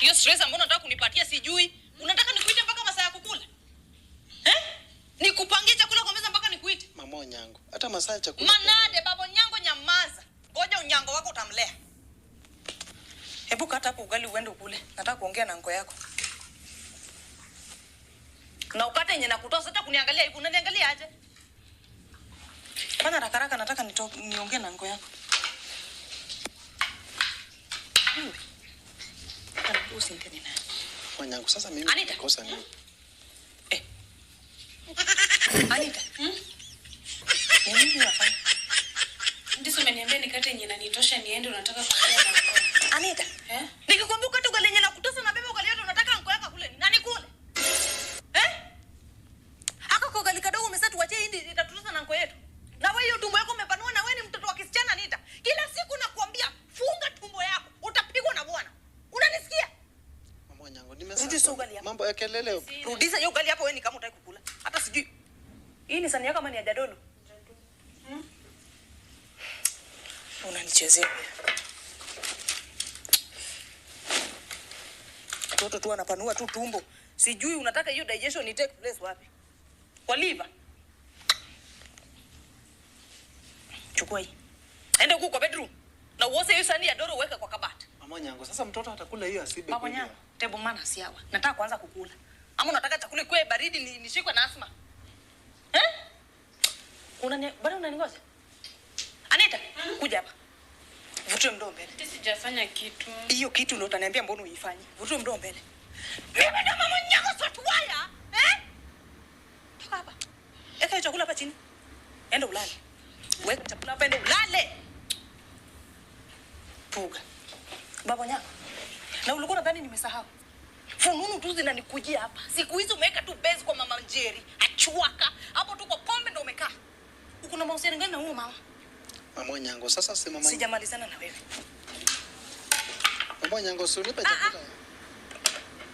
Hiyo stress ambayo unataka kunipatia sijui. Unataka nikuite mpaka masaa ya kukula? Nikupangie chakula kwa meza mpaka nikuite? Mama Onyango, hata masaa ya chakula. Manade baba Onyango nyamaza. Ngoja unyango wako utamlea. Hebu kata hapo ugali uende ukule. Nataka kuongea na ngo yako. Na ukate yenye nakutoa sasa kuniangalia hivi. Unaniangalia aje? Fanya haraka nataka niongee na ngo yako. Kana usinteni na. Onyango, sasa mimi nikosa nini? Anita. Nini unafanya? Ndizo umeniambia nikate yenye inanitosha niende unataka kuongea na ngo. Anita. Nikikwambia ukate ugali yenye nakutosa na beba ugali yote unataka ngo yako kule. Nani kule? Aka kwa ugali kadogo umesema tuache hii itatutosa na ngo yetu. Na wewe hiyo tumbo yako umepanua na wewe ni mtoto wa kisichana Anita. Kila siku nakwambia funga tumbo yako. Utapigwa na bwana. Unanisikia? Mama Onyango, nimesema mambo ya kelele. Rudisha hiyo ugali hapo wewe ni kama unataka kukula. Hata sijui. Hii ni sani yako kama ni ya jadolo. Unanichezea. Mtoto tu anapanua tu tumbo. Sijui unataka hiyo digestion ni take place wapi? Kwa liver. Chukua hii. Enda huko kwa bedroom. Na uose hiyo sani ya doro weka kwa kabati. Mama Onyango, sasa mtoto atakula hiyo asibe. Baba Onyango, tebo mana siawa. Nataka kuanza kukula. Ama unataka chakula kiwe baridi nishikwe na asma? Bado unaningoja? Anita, kuja hapa. Vutue mdomo mbele. Sijafanya kitu. Hiyo kitu ndio utaniambia mbona uifanye. Vutue mdomo mbele. Mimi ndo Mama Onyango Sotwaya, Toka hapa. Eka chakula hapa chini. Enda ulale. Weka chakula hapa enda ulale. Puga. Baba Onyango. Na ulikuwa nadhani nimesahau. Fununu tu zinanikujia hapa. Siku hizo umeweka tu base kwa Mama Njeri. Achuaka. Hapo tu kwa pombe ndo umekaa. Uko na mahusiano gani na huyo mama? Mama Onyango, sasa si mama. Sijamalizana na wewe. Mama Onyango, usinipe chakula.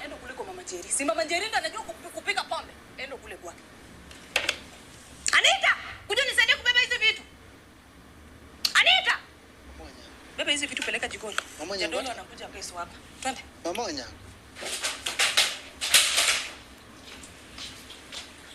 Endo kule kwa Mama Njeri. Si Mama Njeri ndo anajua kupika pombe. Endo kule kwake. Anita, kuja nisaidie kubeba hizi vitu. Anita. Mama Onyango. Beba hizi vitu peleka jikoni. Mama Onyango. Jadolo anakuja kesho hapa. Twende. Mama Onyango.